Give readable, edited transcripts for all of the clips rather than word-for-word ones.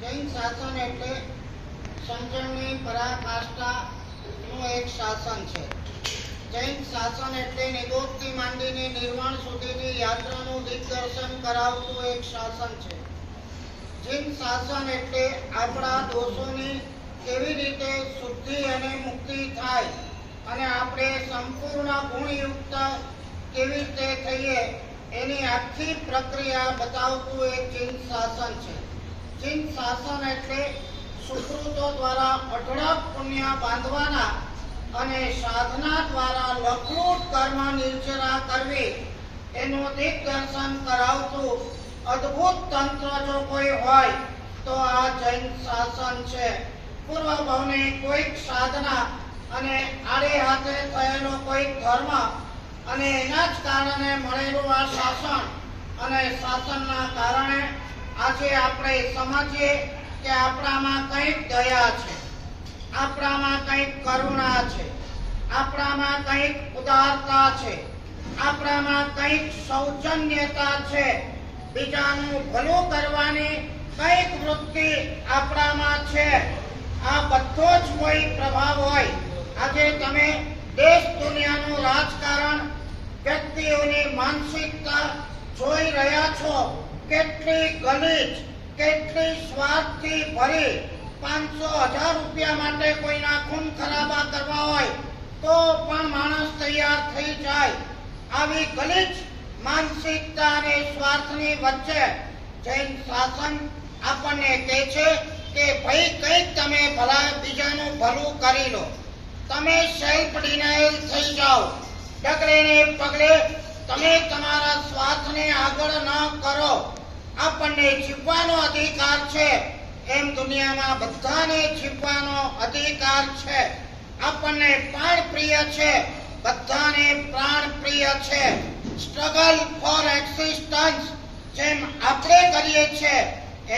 જૈન શાસન એટલે સમજણની પરાકાષ્ઠાનું એક શાસન છે. જૈન શાસન એટલે નિગોદથી માંડીને નિર્વાણ સુધીની યાત્રાનું દિગ્દર્શન કરાવતું એક શાસન છે. જૈન શાસન એટલે આપણા દોષોની કેવી રીતે શુદ્ધિ અને મુક્તિ થાય અને આપણે સંપૂર્ણ ગુણયુક્ત કેવી રીતે થઈએ એની આખી પ્રક્રિયા બતાવતું એક જૈન શાસન છે. જૈન શાસન એટલે સુકૃતો દ્વારા અઢળક પુણ્ય બાંધવાના અને સાધના દ્વારા લઘુટ કર્મ નિર્જરા કરવી એનું દિગ્દર્શન કરાવતું અદ્ભુત તંત્ર જો કોઈ હોય તો આ જૈન શાસન છે. પૂર્વ ભાવની કોઈક સાધના અને આડે હાથે થયેલો કોઈક ધર્મ અને એના જ કારણે મળેલું આ શાસન અને શાસનના કારણે આજે આપણે સમજીએ કે આપણામાં કંઈક દયા છે, આપણામાં કંઈક કરુણા છે, આપણામાં કંઈક ઉદારતા છે, આપણામાં કંઈક સૌજન્યતા છે, બીજાનું ભલું કરવાની કંઈક વૃત્તિ આપણામાં છે. આ બધો જ કોઈ પ્રભાવ હોય. આજે તમે દેશ દુનિયાનું રાજકારણ, વ્યક્તિઓની માનસિકતા જોઈ રહ્યા છો. કેટલી ગલીચ, કેટલી સ્વાર્થથી ભરી 500,000 રૂપિયા માટે કોઈના ખૂન ખરાબા કરવા હોય તો પણ માણસ તૈયાર થઈ જાય. આવી ગલીચ માનસિકતા અને સ્વાર્થની વચ્ચે જૈન શાસન આપણને કહે છે કે ભાઈ કંઈક તમે ભલા બીજાનું ભલું કરી લો, તમે સેલ્ફ ડિનાયલ થઈ જાઓ, ડગલે ને પગલે તમે તમારા સ્વાર્થને આગળ ન કરો. આપણને જીવવાનો અધિકાર છે એમ દુનિયામાં બધાને જીવવાનો અધિકાર છે. આપણને પ્રાણ પ્રિય છે, બધાને પ્રાણ પ્રિય છે. સ્ટ્રગલ ફોર એક્ઝિસ્ટન્સ જેમ આપણે કરીએ છીએ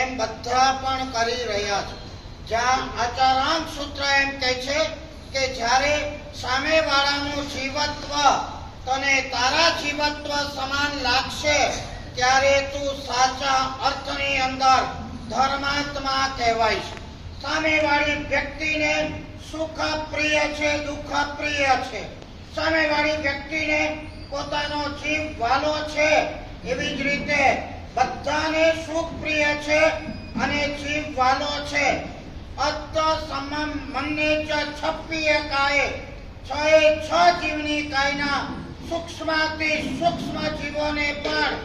એમ બધા પણ કરી રહ્યા છે. જ્યાં આચારાંક સૂત્ર એમ કહે છે કે જ્યારે સામેવાળાનું જીવત્વ તને તારા જીવત્વ સમાન લાગશે ત્યારે તું સાચા અર્થની અંદર ધર્માત્મા કહેવાય છે. સામેવાળી વ્યક્તિને સુખ પ્રિય છે, દુઃખ પ્રિય છે. સામેવાળી વ્યક્તિને પોતાનો જીવ વાલો છે. એવી જ રીતે બધાને સુખ પ્રિય છે અને જીવ વાલો છે. અત સમમ મન્ને ચ છપ્પીય કાય, છએ છ જીવની કાયના સૂક્ષ્માતિ સૂક્ષ્મ જીવોને પણ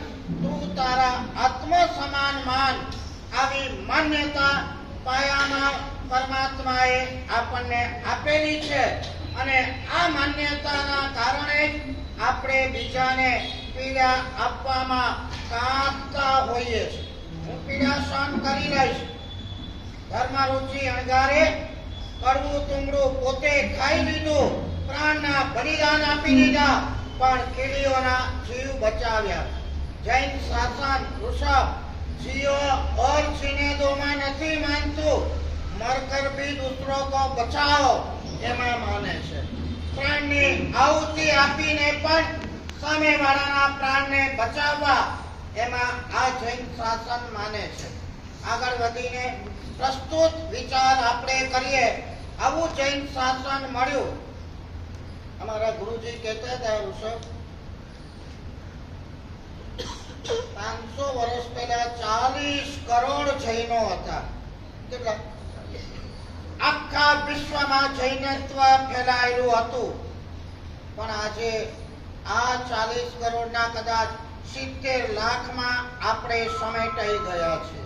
તું તારા આત્મ સમાન માન. આવી માન્યતા પાયામાં પરમાત્માએ આપણને આપેલી છે અને આ માન્યતાના કારણે આપણે બીજાને પીડા આપવામાં કાપતા હોઈએ છીએ. હું પીડા સહન કરી લઈશ, ઘરમાં રુચિ અણગારે કરવું તુમડું પોતે ખાઈ લીધું, પ્રાણના બલિદાન આપી દીધા પણ કીડીઓના જીવ બચાવ્યા. જૈન શાસન ઋષભ જીઓ ઓર જીને દોમાં નથી માનતું, મરકર ભી દૂસરો કો બચાવો એમાં માને છે. પ્રાણની આહુતિ આપીને પણ સામેવાળાના પ્રાણને બચાવવા એમાં આ જૈન શાસન માને છે. આગળ વધીને પ્રસ્તુત વિચાર આપણે કરીએ. આવું જૈન શાસન મળ્યું. અમારા ગુરુજી કહેતા હતા ઋષભ 500 વર્ષ પહેલા 40 કરોડ જૈનો હતા. કેટલા? આખા વિશ્વમાં જૈનત્વ ફેલાયેલું હતું. પણ આજે આ 40 કરોડના કદાચ 70 લાખમાં આપણે સમેટાઈ ગયા છે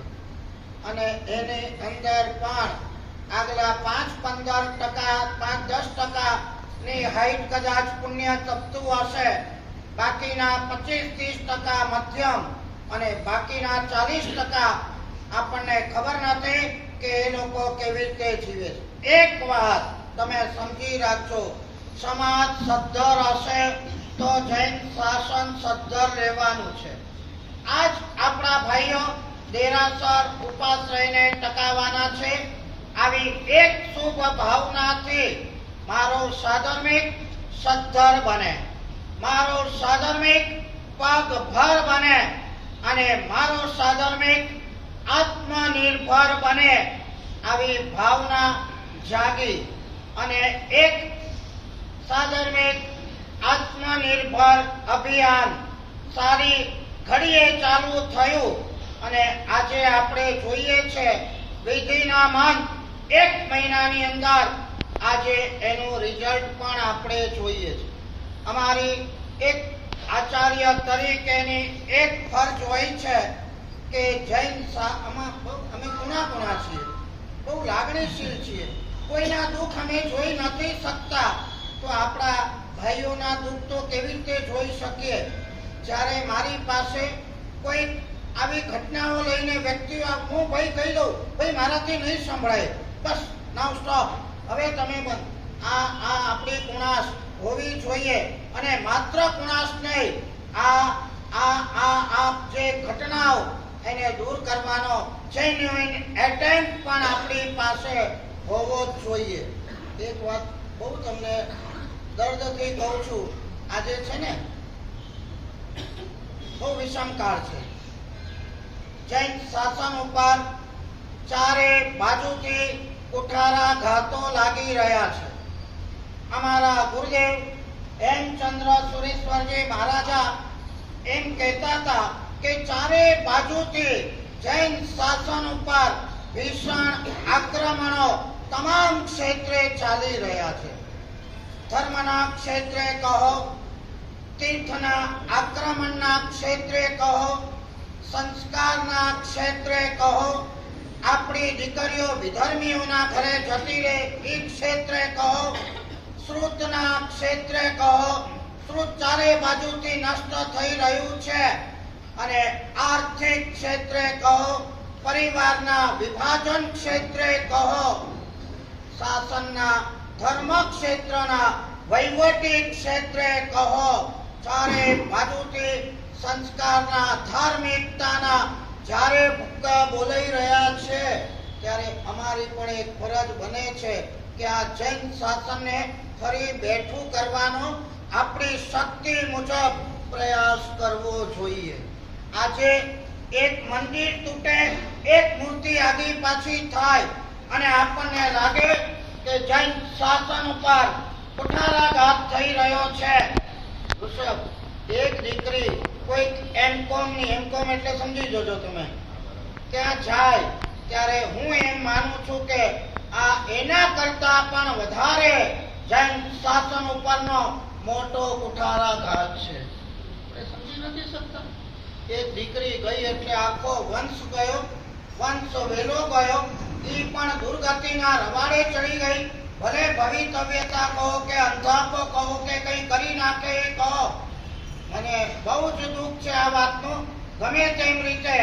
અને એની અંદર પણ આગલા 5-15%, 5-10% ની હાઈટ કદાચ પુણ્ય તપતું હશે. બાકીના 25-30% મધ્યમ અને બાકીના 40% આપણને ખબર નથી કે એ લોકો કેવી રીતે જીવે છે. એક વાત તમે સમજી રાખજો, સમાજ સદ્ધર હશે તો જૈન શાસન સદ્ધર રહેવાનું છે. આજ આપણા ભાઈઓ દેરાસર ઉપાશ્રયને ટકાવવાના છે. આવી એક શુભ ભાવનાથી મારો સાધર્મિક સદ્ધર બને, મારો સાધર્મિક પગભર બને અને મારો સાધર્મિક આત્મનિર્ભર નિર્ભર બને આવી ભાવના જાગી અને એક સાધર્મિક આત્મનિર્ભર અભિયાન સારી ઘડીએ ચાલુ થયું અને આજે આપણે જોઈએ છે વિધિના મન 1 મહિનાની અંદર આજે એનું રિઝલ્ટ પણ આપણે જોઈએ છે. અમારી એક આચાર્ય તરીકેની એક ફરજ હોય છે કે જૈન અમે કોના છીએ, બહુ લાગણીશીલ છીએ, કોઈના દુઃખ અમે જોઈ નથી શકતા તો આપણા ભાઈઓના દુઃખ તો કેવી રીતે જોઈ શકીએ. જ્યારે મારી પાસે કોઈ આવી ઘટનાઓ લઈને વ્યક્તિઓ હું ભાઈ કહી દઉં ભાઈ મારાથી નહીં સંભળાય, બસ નાવ સ્ટોપ, હવે તમે બંધ. આ આપણી કુણાશ હોવી જોઈએ અને માત્ર કુણાશ નહીં, આ જે ઘટનાઓ એને દૂર કરવાનો જેન્યુઇન એટેમ્પ્ટ પણ આપણી પાસે હોવો જ જોઈએ. એક વાત બહુ તમને દર્દથી કહું છું, આજે છે ને બહુ વિષમ કાળ છે. જૈન શાસન ઉપર ચારે બાજુથી કુઠારા ઘાતો લાગી રહ્યા છે. અમારા ગુરુદેવ હેમચંદ્ર સુરેશ્વરજી મહારાજા એમ કહેતા હતા કે ચારે બાજુથી જૈન શાસન ઉપર ભીષણ આક્રમણો તમામ ક્ષેત્રે ચાલી રહ્યા છે. ધર્મના ક્ષેત્રે કહો, તીર્થના આક્રમણના ક્ષેત્રે કહો, સંસ્કારના ક્ષેત્રે કહો, આપણી દીકરીઓ વિધર્મીઓના ઘરે જતી રહે એ ક્ષેત્રે કહો, શ્રુતના ક્ષેત્રે કહો, શ્રુત ચારે બાજુથી નષ્ટ થઈ રહ્યું છે અને આર્થિક ક્ષેત્રે કહો, પરિવારના વિભાજન ક્ષેત્રે કહો, શાસનના ધર્મ ક્ષેત્રના વહીવટી ક્ષેત્રે કહો, ચારે બાજુથી સંસ્કારના ધાર્મિકતાના જ્યારે ભૂક્કા બોલાઈ રહ્યા છે ત્યારે અમારી પણ એક ફરજ બને છે કે આ જૈન શાસનને ફરી બેઠું કરવાનો આપણી શક્તિ મુજબ પ્રયાસ કરવો જોઈએ. આજે એક મંદિર તૂટે, એક મૂર્તિ આગી પાછી થાય અને આપણને લાગે કે જૈન શાસન ઉપર કુઠારાઘાત થઈ રહ્યો છે. એક દીકરી કોઈક એમકોમ એટલે સમજી જોજો તમે, ત્યાં જાય ત્યારે હું એમ માનું છું કે આ એના કરતા પણ વધારે જૈન શાસન ઉપરનો મોટો કુઠારાઘાત છે. સમજી નથી શકતા. એક દીકરી ગઈ એટલે આખો વંશ ગયો, વંશ વેલો ગયો, એ પણ દુર્ગતિના રવાડે ચડી ગઈ. ભલે ભવિતવ્યતા કહો કે અંધાપો કહો કે કઈ કરી નાખે એ કહો, મને બહુ જ દુઃખ છે આ વાતનું. ગમે તેમ રીતે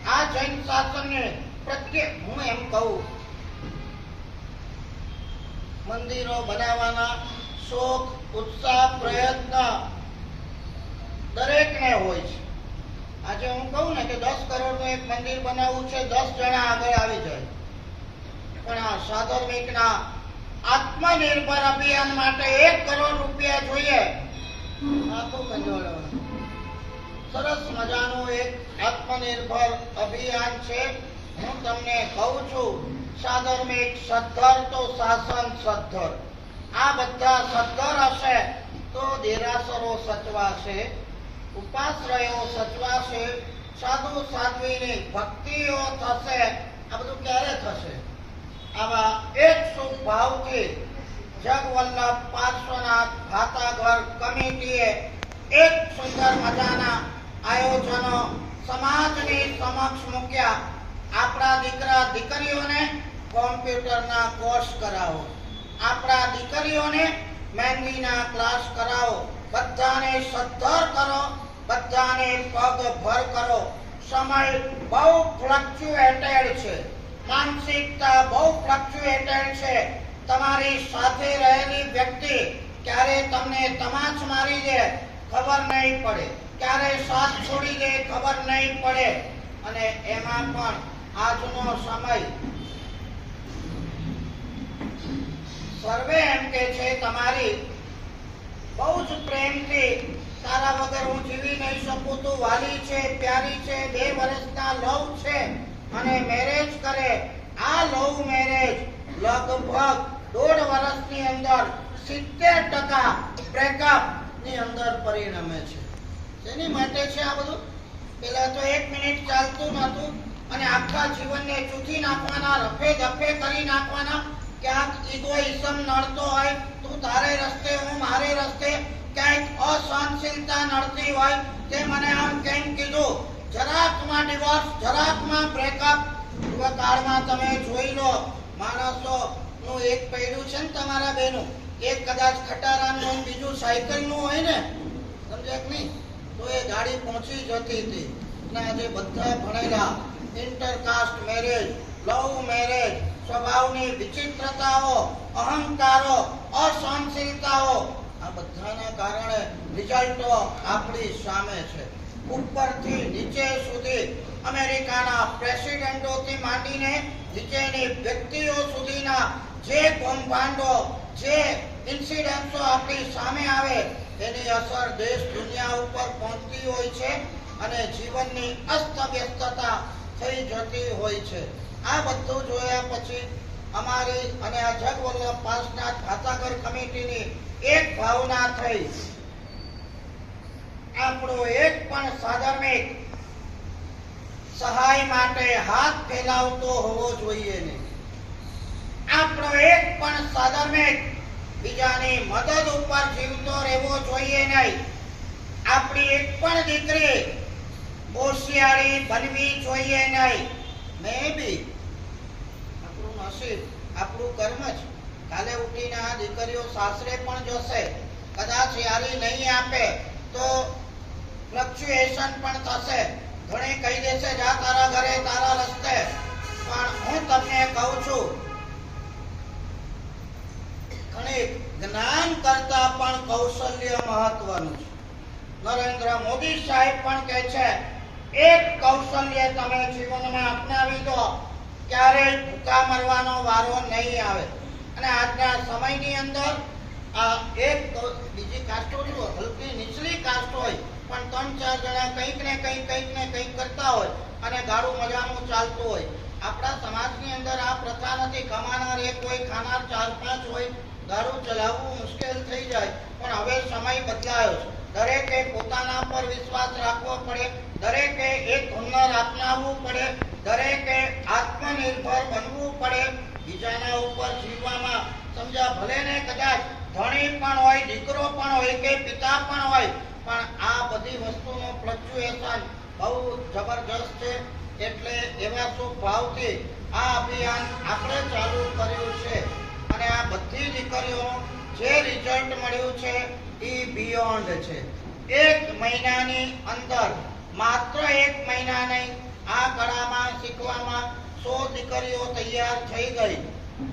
આ જૈન શાસનને પ્રત્યે હું એમ કહું, મંદિરો બનાવવાના શોખ, ઉત્સાહ, પ્રયત્ન દરેકને હોય છે. આજે હું કહું ને કે 10 કરોડનું એક મંદિર બનાવવું છે, 10 જણા આગળ આવી જાય, પણ આ સાધર્મિકના આત્મનિર્ભર અભિયાન માટે 1 કરોડ રૂપિયા જોઈએ. સરસ મજાનું એક આત્મનિર્ભર અભિયાન છે. હું તમને કહું છું, સાધર્મિક સદ્ધર તો શાસન સદ્ધર. આ બધા સદ્ધર હશે તો દેરાસરો સચવાશે, ઉપાશ્રયો સચવાશે, સાધુ સાધ્વીની ભક્તિઓ થશે. આ બધું ક્યારે થશે? આવા એક શુભ ભાવથી જગવલ્લભ પાર્શ્વનાથ ભાતાઘર કમિટીએ એક સુંદર મજાના આયોજનો સમાજની સમક્ષ મૂક્યા. આપણા દીકરા દીકરીઓને કોમ્પ્યુટરના કોર્સ કરાવો, આપણા દીકરીઓને મહેંદીના ક્લાસ કરાવો, બધાને સદ્ધર કરો, બધાને પગભર કરો. સમય બહુ ફ્લક્ચ્યુએટેડ છે, માનસિકતા બહુ ફ્લક્ચ્યુએટેડ છે. તમારી સાથે રહેલી વ્યક્તિ ક્યારે તમને તમાચ મારી દે ખબર નહીં પડે, ક્યારે સાથ છોડી દે ખબર નહીં પડે. અને એમાં પણ આજનો સમય સર્વે એમ કે છે તમારી બહુ જ પ્રેમથી, તારા વગર હું જીવી નહીં શકું, તું વાલી છે, પ્યારી છે, 2 વર્ષના લવ છે, અને મેરેજ કરે, આ લવ મેરેજ લગભગ 1.5 વર્ષની અંદર 70% બ્રેકઅપ ની અંદર પરિણમે છે. શેની માટે છે આ બધું? પેલા તો 1 મિનિટ ચાલતું નહોતું અને આખા જીવનને ચૂથી નાખવાના, રફે દફે કરી નાખવાના. ક્યાંક ઇગોઇઝમ નડતો હોય, તું તારે રસ્તે હું મારે રસ્તે, ક્યાંક અસહનશીલતા નડતી હોય તે મને આમ કેમ કીધું, જરાકમાં ડિવોર્સ, જરાકમાં બ્રેકઅપ. યુવકાળમાં તમે જોઈ લો, માણસોનું એક પૈડું છે ને તમારા બેનું, એક કદાચ ખટારાનું અને બીજું સાયકલનું હોય ને, સમજ્યા કે નહીં, તો એ ગાડી પહોંચી જતી હતી. અને આજે બધા ભણેલા, ઇન્ટરકાસ્ટ મેરેજ, લવ મેરેજ, સ્વભાવની વિચિત્રતાઓ, અહંકારો, અસહનશીલતાઓ, આ બધાના કારણે રિઝલ્ટો આપણી સામે છે. ઉપરથી નીચે સુધી અમેરિકાના પ્રેસિડેન્ટોથી માંડીને નીચેની વ્યક્તિઓ સુધીના જે કૌભાંડો, જે ઇન્સિડન્ટ્સો આપણી સામે આવે એની અસર દેશ દુનિયા ઉપર પહોંચતી હોય છે અને જીવનની અસ્તવ્યસ્તતા થઈ જતી હોય છે. આ બધું જોયા પછી અમારી અને આ જગવલ્લભ પાસનાથ ભાતાગર કમિટીની એક ભાવના થઈ, આપણો એક પણ સાધર્મિક સહાય માટે હાથ ફેલાવતો હોવો જોઈએ નહીં. આપણો એક પણ સાધર્મિક બીજાની મદદ ઉપર જીવતો રહેવો જોઈએ નહીં. આપણી એક પણ દીકરી હોશિયારી બનવી જોઈએ નહીં. મે બી આપણું નસીબ, આપણું કર્મ છે. કાલે ઉઠીને આ દીકરીઓ સાસરે પણ જશે, કદાચ યારી નહીં આપે તો ફ્લક્ચ્યુએશન પણ થશે. ઘણી કહી દેશે જા તારા ઘરે તારા રસ્તે. પણ હું તમને કહું છું, ઘણી જ્ઞાન કરતા પણ કૌશલ્ય મહત્વનું છે. નરેન્દ્ર મોદી સાહેબ પણ કહે છે, એક કૌશલ્ય તમે જીવનમાં અપનાવી દો, ક્યારેય ભૂખા મરવાનો વારો નહીં આવે. અને આજના સમયની અંદર એક બીજી કાસ્ટો હલકી નીચલી કાસ્ટ હોય પણ 3-4 જણા કંઈક ને કંઈક કરતા હોય અને ગાડું મજાનું ચાલતું હોય. આપણા સમાજની અંદર આ પ્રથા નથી. કમાનાર એક હોય, ખાનાર 4-5 હોય, ગાડું ચલાવવું મુશ્કેલ થઈ જાય. પણ હવે સમય બદલાયો છે. દરેકે પોતાના પર વિશ્વાસ રાખવો પડે, દરેકે એક હુનર અપનાવવું પડે, દરેકે આત્મનિર્ભર બનવું પડે. બીજાના ઉપર જીવવામાં સમજા, ભલે ને કદાચ ધણી પણ હોય, દીકરો પણ હોય કે પિતા પણ હોય, પણ આ બધી વસ્તુનું ફ્લક્ચ્યુએશન બહુ જબરજસ્ત છે. એટલે એવા શુભ ભાવથી આ અભિયાન આપણે ચાલુ કર્યું છે અને આ બધી દીકરીઓનું જે રિઝલ્ટ મળ્યું છે એ બિયોન્ડ છે. 1 મહિનાની અંદર, માત્ર 1 મહિના નહીં, આ કળામાં શીખવામાં 100 દીકરીઓ તૈયાર થઈ ગઈ,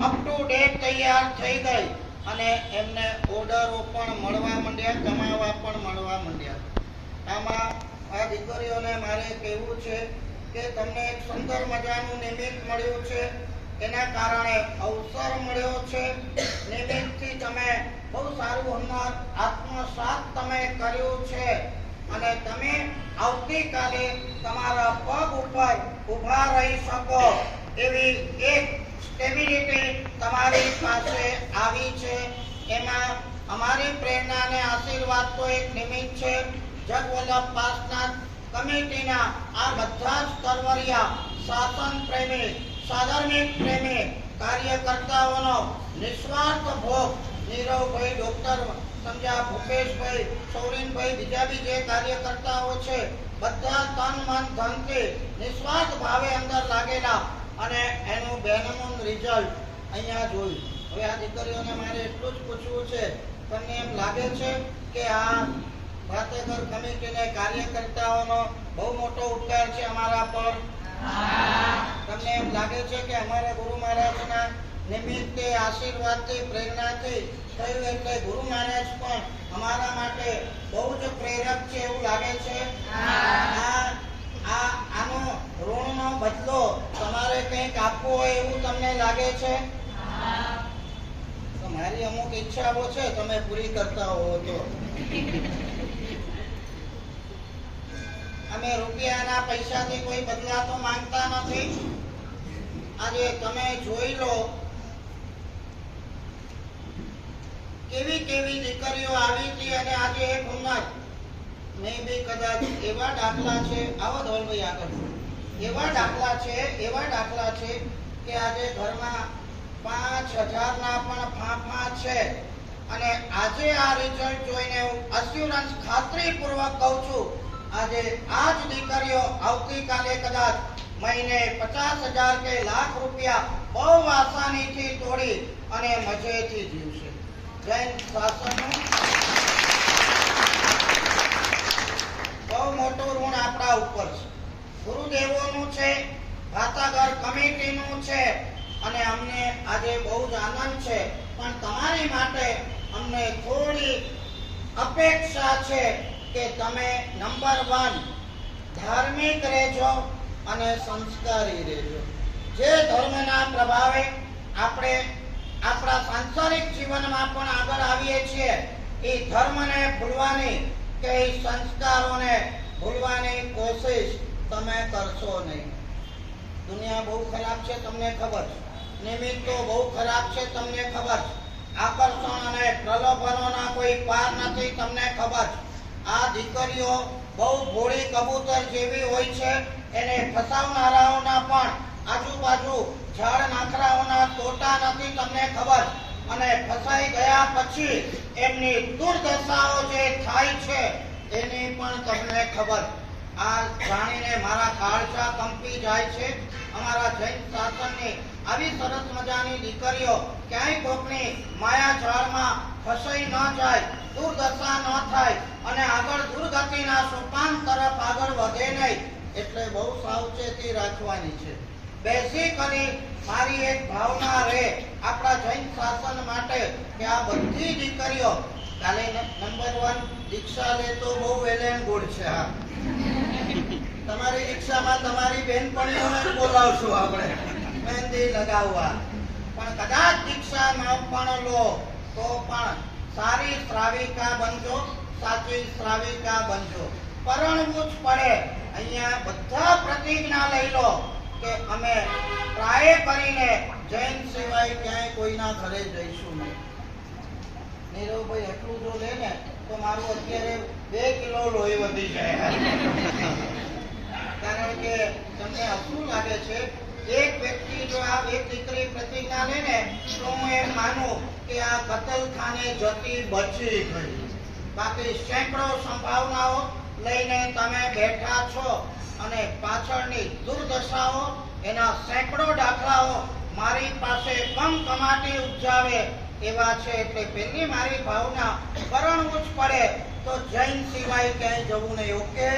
અપ ટુ ડેટ તૈયાર થઈ ગઈ અને એમને ઓર્ડરો પણ મળવા માંડ્યા, કમાવા પણ મળવા માંડ્યા. આમાં આ દીકરીઓને મારે કહેવું છે કે તમને એક સુંદર મજાનું નિમિત્ત મળ્યું છે, એના કારણે અવસર મળ્યો છે. નિમિત્તથી તમે બહુ સારું હુનર આત્મસાત તમે કર્યું છે અને તમે આવતીકાલે તમારા પગ ઉપર ઊભા રહી શકો એવી એક સ્ટેબિલિટી તમારી પાસે આવી છે. એમાં અમારી પ્રેરણા અને આશીર્વાદ તો એક નિમિત્ત છે. જગવલ્લભ પાસનાથ કમિટીના આ બધા જ તરવરિયા, શાસન પ્રેમી, સાધર્મિક પ્રેમી કાર્યકર્તાઓનો નિસ્વાર્થ ભોગ, નીરવભાઈ, ડોક્ટર સમજા, ભૂપેશભાઈ, સૌરીનભાઈ, બીજા બી જે કાર્યકર્તાઓ છે, બધા તન મન ધનથી નિસ્વાર્થ ભાવે અંદર લાગેલા અને એનું બેનમૂન રિઝલ્ટ અહીંયા જોયું. હવે આ દીકરીઓને મારે એટલું જ પૂછવું છે, તમને એમ લાગે છે કે આ ભાતાગર કમિટીને કાર્યકર્તાઓનો બહુ મોટો ઉપકાર છે અમારા પર? તમને એમ લાગે છે કે અમારા ગુરુ મહારાજના નિમિત્તે, આશીર્વાદથી, પ્રેરણાથી થયું એટલે ગુરુ મહારાજ પણ અમારા માટે બહુ જ પ્રેરક છે એવું લાગે છે? આનો ઋણનો બદલો તમારે કંઈક આપવો હોય એવું તમને લાગે છે? તો મારી અમુક ઈચ્છાઓ છે, તમે પૂરી કરતા હો તો. અમે રૂપિયાના પૈસાથી કોઈ બદલા તો માંગતા નથી. આજે તમે જોઈ લો કેવી કેવી દીકરીઓ આવી હતી અને આજે એક ઉંમર મેં બી કદાચ એવા દાખલા છે, આવો ધવલભાઈ આગળ, એવા દાખલા છે કે આજે ઘરમાં 5,000 ના પણ ફાંફા છે. અને આજે આ રિઝલ્ટ જોઈને હું અસ્યુરન્સ ખાતરીપૂર્વક કહું છું, આજે આ જ દીકરીઓ આવતીકાલે કદાચ મહિને 50,000 કે લાખ રૂપિયા બહુ આસાનીથી તોડી અને મજેથી જીવશે. જૈન શાસનનું બહુ મોટું ઋણ આપણા ઉપર છે, ગુરુદેવોનું છે, ભાતાગર કમિટીનું છે. અને અમને આજે બહુ જ આનંદ છે, પણ તમારી માટે અમને થોડી અપેક્ષા છે કે તમે નંબર 1 ધાર્મિક રહેજો અને સંસ્કારી રહેજો. જે ધર્મના પ્રભાવે આપણે આપણા સાંસારિક જીવનમાં પણ આગળ આવીએ છીએ, એ ધર્મને ભૂલવાની કે સંસ્કારોને ભૂલવાની કોશિશ તમે કરશો નહીં. દુનિયા બહુ ખરાબ છે, તમને ખબર છે. નિમિત્તો બહુ ખરાબ છે, તમને ખબર છે. આકર્ષણ અને પ્રલોભનોના કોઈ પાર નથી, તમને ખબર છે. આ દીકરીઓ બહુ ભોળી કબૂતર જેવી હોય છે, એને ફસાવનારાઓના પણ આજુબાજુ ઝાડ નાખરાઓના તોટા નથી, તમને ખબર. અને ફસાઈ ગયા પછી એમની દુર્દશાઓ જે થાય છે એની પણ તમને ખબર. આ જાણીને મારા કાળજા કંપી જાય છે. અમારા જૈન શાસનની આવી સરસ મજાની દીકરીઓ ક્યાંય કોકની માયા જાળમાં ફસાઈ ન જાય, દુર્દશા ન થાય અને આગળ દુર્ગતિના સોપાન તરફ આગળ વધે નહીં, એટલે બહુ સાવચેતી રાખવાની છે. બેઝિકલી મારી એક ભાવના રહે આપણા જૈન શાસન માટે કે આ બધી દીકરીઓ કાલે નંબર 1 દીક્ષા લે તો બહુ વેલ એન્ડ ગુડ છે. હા, તમારી દીક્ષામાં તમારી બહેનપણીઓને બોલાવશું આપણે મહેંદી લગાવવા. પણ કદાચ દીક્ષા ન પણ લો તો પણ સારી શ્રાવિકા બનજો, સાચી શ્રાવિકા બનજો. પરણવું જ પડે. અહીંયા બધા પ્રતિજ્ઞા લઈ લો કે અમે ટ્રાય કરીને જૈન સિવાય ક્યાંય કોઈના ઘરે જઈશું નહીં. નીરવભાઈ એટલું જો લે ને તો મારું અત્યારે 2 કિલો લોહી વધી જાય. કારણ કે તમને શું લાગે છે, એક વ્યક્તિ જો આ એક દીકરી પ્રતિજ્ઞા લે ને તો હું એમ માનું કે આ કતલખાને જતી બચી ગઈ. બાકી સેંકડો સંભાવનાઓ લઈને તમે બેઠા છો અને પાછળની દુર્દશાઓ એના સેંકડો દાખલાઓ મારી પાસે કમાટી ઉપજાવે એવા છે. એટલે પહેલી મારી ભાવના પરણવું જ પડે તો જૈન સિવાય ક્યાંય જવું નહીં. ઓકે,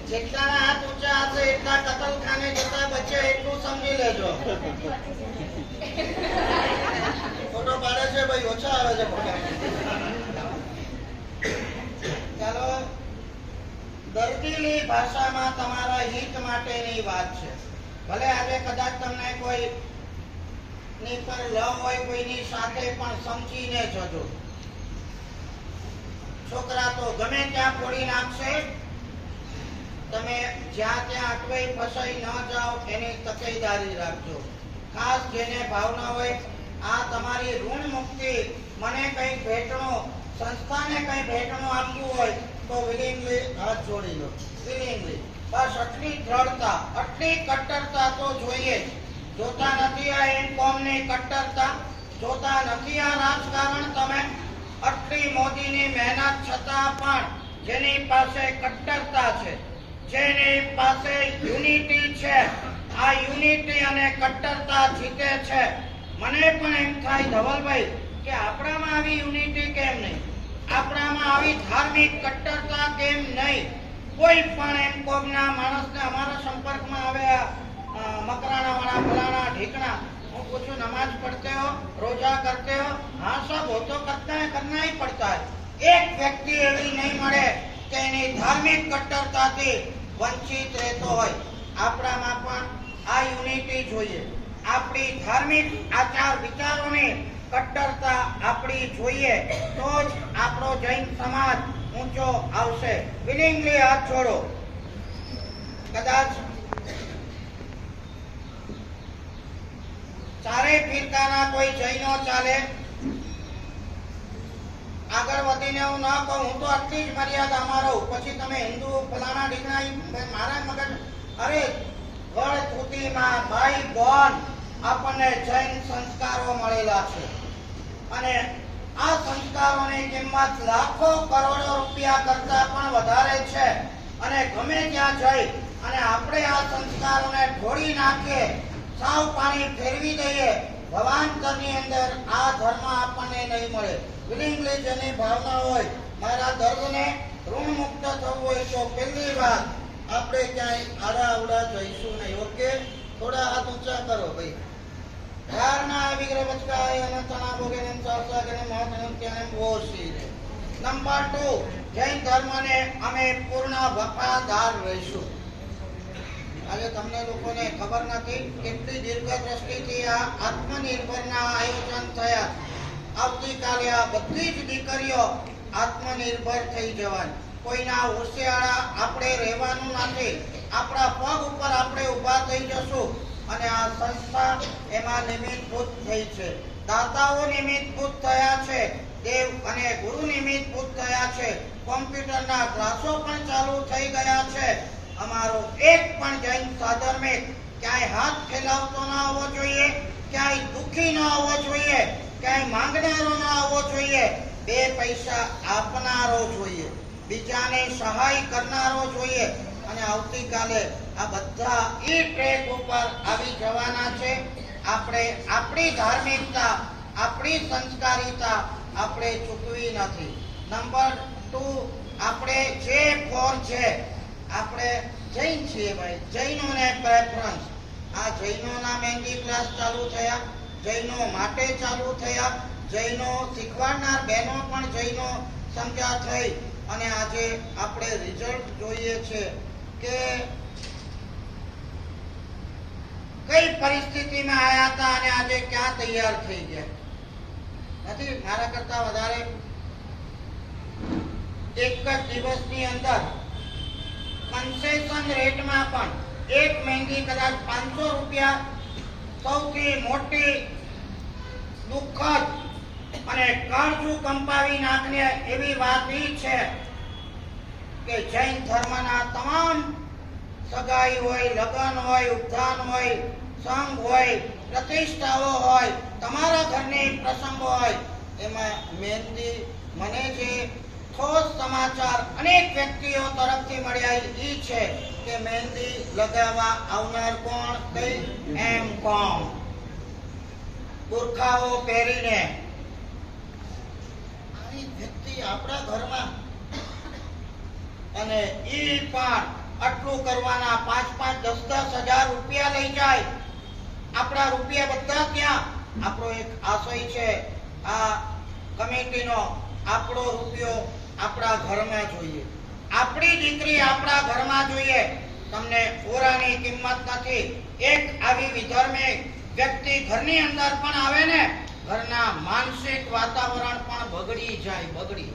જેટલા હાથ ઊંચા હશે એટલા કતલખાને જતા બચે એટલું સમજી લેજો. ફોટો પાડે છે ભાઈ, ઓછા આવે છે ફોટા. ચાલો, દર્દીની ભાષામાં તમારા હિત માટેની વાત છે. ભલે આજે કદાચ તમને કોઈ ની પર લવ હોય કોઈની સાથે, પણ સમજીને જજો. છોકરા તો ગમે ત્યાં ફોડી નાખશે, તમે જ્યાં ત્યાં અટવાઈ ફસાઈ ન જાઓ એની તકેદારી રાખજો. ખાસ જેને ભાવના હોય આ તમારી ઋણ મુક્તિ, મને કઈ ભેટણું, સંસ્થાને કઈ ભેટણું આપવું હોય તો વિલિંગલી હાથ જોડી લો. વિલિંગલી. બસ આટલી દ્રઢતા, આટલી કટ્ટરતા તો જોઈએ. જોતા નથી આ ઇન્કોમની કટ્ટરતા, જોતા નથી આ રાજકારણ. તમે આટલી મોદીની મહેનત છતાં પણ જેની પાસે કટ્ટરતા છે, જેની પાસે યુનિટી છે, આ યુનિટી અને કટ્ટરતા જીતે છે. મને પણ એમ થાય ધવલભાઈ કે આપણામાં આવી યુનિટી કેમ નહીં, આપણામાં આવી ધાર્મિક કટ્ટરતા કેમ નહીં. કોઈ પણ એમ કોમના માણસને અમારા સંપર્કમાં આવ્યા, મકરાણા વાળા ફલાણા ઢીકણા, હું પૂછું नमाज पढ़ते हो, रोजा करते हो? हाँ सब वो तो करना ही पड़ता है. एक व्यक्ति एवी नहीं મળે કે એની ધાર્મિક કટ્ટરતાથી વંચિત રહેતો હોય. આપણામાં પણ આ યુનિટી જોઈએ. આપણી ધાર્મિક આચાર વિચારોની કટ્ટરતા આપણી જોઈએ તો જ આપણો જૈન સમાજ ઊંચો આવશે. વિલિંગલી હાથ છોડો. કદાચ ચારે ફિરકાના કોઈ જૈનો ચાલે. આગળ વધીને હું ન કહું, હું તો આટલી જ મર્યાદામાં રહું. પછી તમે હિન્દુ ફલાણા ઢીકણા મારા મગજ અરે વળ ધૂતીમાં ભાઈ બોન આપણને જૈન સંસ્કારો મળેલા છે અને આ સંસ્કારોની કિંમત લાખો કરોડો રૂપિયા કરતા પણ વધારે છે. અને ગમે ત્યાં જઈ અને આપણે આ સંસ્કારોને ઢોળી નાખીએ, સાવ પાણી ફેરવી દઈએ, ભવાંતરની અંદર આ ધર્મ આપણને નહીં મળે. વિલિંગલી જેની ભાવના હોય મારા ધર્મને ઋણ મુક્ત થવું હોય તો પહેલી વાત આપણે ક્યાંય આડાઅવડા જઈશું નહીં. ઓકે, થોડા હાથ ઊંચા કરો ભાઈ. ધારણા વિગ્રહ બચકાય અને તણા ભોગેને સાસાગને મહત્વનું ત્યાં ઓછી રહે. નંબર 2, જૈન ધર્મને અમે પૂર્ણ વફાદાર રહીશું. આજે તમને લોકોને ખબર નથી કેટલી દીર્ઘ દ્રષ્ટિથી આ આત્મનિર્ભરના આયોજન થયા. આવતીકાલે આ બધી જ દીકરીઓ આત્મનિર્ભર થઈ જવાની. કોઈના હોશિયાળા આપણે રહેવાનું નથી. આપણા પગ ઉપર આપણે ઊભા થઈ જશું અને આ સંસ્થા એમાં નિમિત્તભૂત થઈ છે. દાતાઓ નિમિત્તભૂત થયા છે, દેવ અને ગુરુ નિમિત્તભૂત થયા છે. કોમ્પ્યુટરના ક્લાસો પણ ચાલુ થઈ ગયા છે. અમારો એક પણ જૈન સાધર્મિક ક્યાંય હાથ ફેલાવતો ન આવવો જોઈએ, ક્યાંય દુઃખી ન આવવો જોઈએ, ક્યાંય માંગનારો ન આવવો જોઈએ. 2 પૈસા આપનારો જોઈએ, બીજાને સહાય કરનારો જોઈએ. અને આવતીકાલે આ બધા ઈ ટ્રેક ઉપર આવી જવાના છે. આપણે આપણી ધાર્મિકતા, આપણી સંસ્કારિતા આપણે ચૂકવી નથી. નંબર 2, આપણે જે ફોર છે, આપણે જૈન છીએ ભાઈ, જૈનોને પ્રેફરન્સ. આ જૈનોના મહેંદી ક્લાસ ચાલુ થયા, જૈનો માટે ચાલુ થયા, જૈનો શીખવાડનાર બહેનો પણ જૈનો સંખ્યા થઈ. અને આજે આપણે રિઝલ્ટ જોઈએ છે કે કઈ પરિસ્થિતિમાં આયા હતા અને આજે ક્યાં તૈયાર થઈ ગયા. નથી મારા કરતા વધારે એક જ દિવસની અંદર કન્સેશન રેટમાં પણ એક મહેંદી કદાચ 500 રૂપિયા. સૌથી મોટી દુઃખદ અને કાળજું કંપાવી નાખને એવી વાત ઈ છે કે જૈન ધર્મના તમામ સગાઈ હોય, લગ્ન હોય, ઉપધાન હોય, સંઘ હોય, પ્રતિષ્ઠાઓ હોય, તમારા ઘરની પ્રસંગો હોય, એમાં મહેંદી મને જે ઠોસ સમાચાર અનેક વ્યક્તિઓ તરફથી મળ્યા ઈ છે કે મહેંદી લગાવવા આવનાર કોણ? કઈ એમ કોણ બુરખાઓ પહેરીને આવી વ્યક્તિ આપણા ઘરમાં અને ઈ પણ આટલું કરવાના 5-5, 10-10 હજાર રૂપિયા લઈ જાય. આપણા રૂપિયા બધા ત્યાં. આપણો એક આશય છે આ કમિટીનો, આપણો રૂપિયો આપણા ઘરમાં જોઈએ, આપણી દીકરી આપણા ઘરમાં જોઈએ. તમને ઓરાની કિંમત નથી. એક આવી વિધર્મી વ્યક્તિ ઘરની અંદર પણ આવે ને, ઘરના માનસિક વાતાવરણ પણ બગડી જાય, બગડી.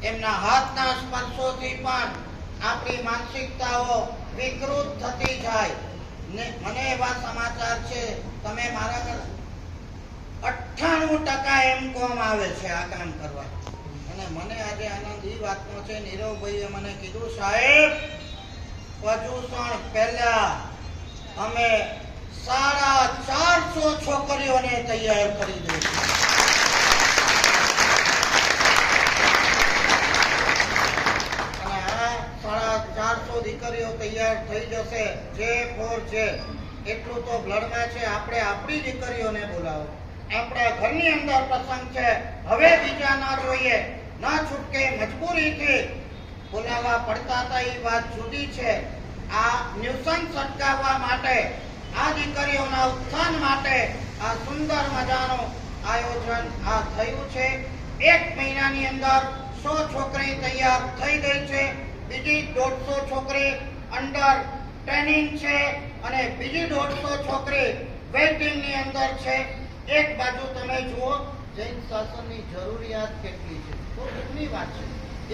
એમના હાથના સ્પર્શોથી પણ આપણી માનસિકતાઓ વિકૃત થતી જાય. મને એવા સમાચાર છે, તમે મારા ઘર 98% એમ કોમ આવે છે આ કામ કરવા. અને મને આજે આનંદ ઈ વાતનો છે, નીરવભાઈએ મને કીધું, સાહેબ પ્રદૂષણ પહેલા અમે 450 છોકરીઓને તૈયાર કરી દઈશું. અને આ 450 દીકરીઓ તૈયાર થઈ જશે. જે ફોર છે એટલું તો બ્લડમાં છે. આપણે આપણી દીકરીઓને બોલાવો. આપણા ઘરની અંદર પ્રસંગ છે, હવે બીજા ના જોઈએ, ના છૂટકે મજબૂરીથી બોલાવવા પડતા હતા. એ વાત જુદી છે. આ ન્યુસન્સ અટકાવવા માટે આ દીકરીઓના ઉત્થાન માટે આ સુંદર મજાનું આયોજન આ થયું છે. 1 મહિનાની અંદર 100 છોકરી તૈયાર થઈ ગઈ છે. બીજી 150 છોકરી અંડર ટ્રેનિંગ છે અને બીજી 150 છોકરી વેઇટિંગ ની અંદર છે. એક બાજુ તમે જુઓ જૈન શાસનની જરૂરિયાત કેટલી છે. તો કેટલી વાત છે.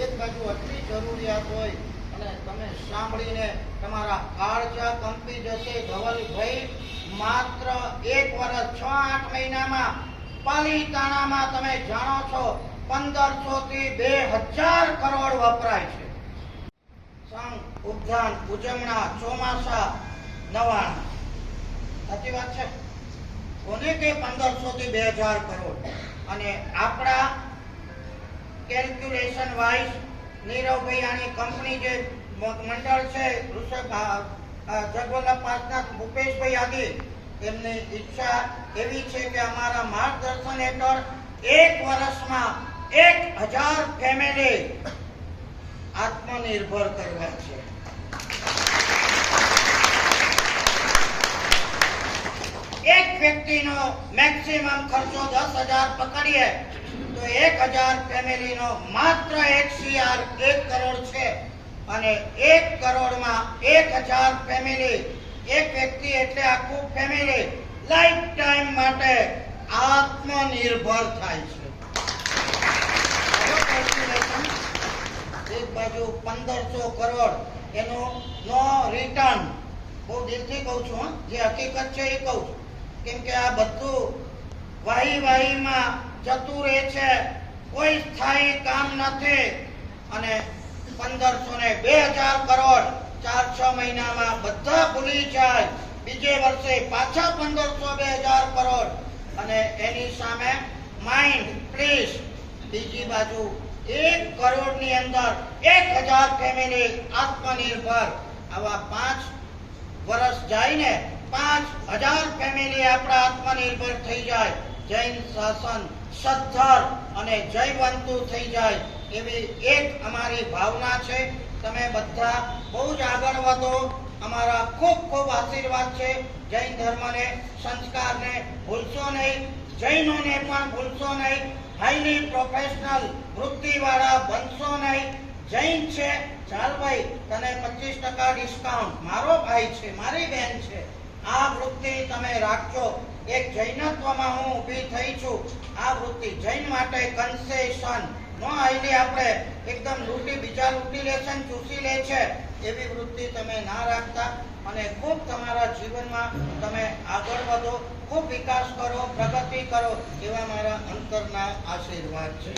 એક બાજુ આટલી જરૂરિયાત હોય અને તમે સાંભળીને તમારા કાળજા કંપી જશે. ધવલભાઈ માત્ર 1 વર્ષ 6-8 મહિનામાં પાલીતાણામાં તમે જાણો છો 1500 થી 2000 કરોડ વપરાય છે. સંઘ, ઉદ્યાન, ઉજવણા, ચોમાસા, નવાણા. સાચી વાત છે. કોને કે 1500 થી 2000 કરોડ. અને આપણા કેલ્ક્યુલેશન વાઇઝ નીરવભાઈ આની કંપની જે મંડળ છે જગવલ્લભ પાસના ભૂપેશભાઈ આદિ એમની ઈચ્છા એવી છે કે અમારા માર્ગદર્શન હેઠળ 1 વર્ષમાં 1000 ફેમિલી આત્મનિર્ભર કરવા છે. એક વ્યક્તિનો મેક્સિમમ ખર્ચો 10,000 પકડીએ તો 1000 ફેમિલીનો માત્ર 1 કરોડ છે. અને 1 કરોડમાં 1000 ફેમિલી, એક વ્યક્તિ એટલે આખું ફેમિલી લાઈફ ટાઈમ માટે આત્મનિર્ભર થાય છે. એક બાજુ 1500 કરોડ એનું નો રિટર્ન. બહુ દિલથી કહું છું, જે હકીકત છે એ કહું છું. કેમ કે આ બધું વાહીમાં જતું રહે છે. કોઈ સ્થાયી કામ નથી. અને 1500 ને 2000 કરોડ 4-6 મહિનામાં બધા ભૂલી જાય. બીજે વર્ષે પાછા 1500-2000 કરોડ. અને એની સામે માઇન્ડ પ્લીઝ બીજી બાજુ 1 કરોડની અંદર 1000 ફેમિલી આત્મનિર્ભર. આવા 5 વર્ષ જાય ને 5000 ફેમિલી આપણા આત્મનિર્ભર થઈ જાય. જૈન શાસન સદ્ધર અને જયવંતુ થઈ જાય એવી એક અમારી ભાવના છે. તમે બધા બહુ જ આગળ વધો. અમારા ખૂબ ખૂબ આશીર્વાદ છે. જૈન ધર્મને, સંસ્કારને ભૂલશો નહીં. જૈનોને પણ ભૂલશો નહીં. હાઈલી પ્રોફેશનલ વૃત્તિવાળા બનશો નહીં. જૈન છે, ચાલ ભાઈ તને 25% ડિસ્કાઉન્ટ. મારો ભાઈ છે, મારી બહેન છે. આ વૃત્તિ તમે રાખજો. એક જૈનત્વમાં હું ઊભી થઈ છું. આ વૃત્તિ જૈન માટે કન્સેશન નો આઈલી આપણે એકદમ લૂંટી બીજા લૂંટી લે છે, ચૂસી લે છે એવી વૃત્તિ તમે ના રાખતા. અને ખૂબ તમારા જીવનમાં તમે આગળ વધો, ખૂબ વિકાસ કરો, પ્રગતિ કરો એવા મારા અંતરના આશીર્વાદ છે.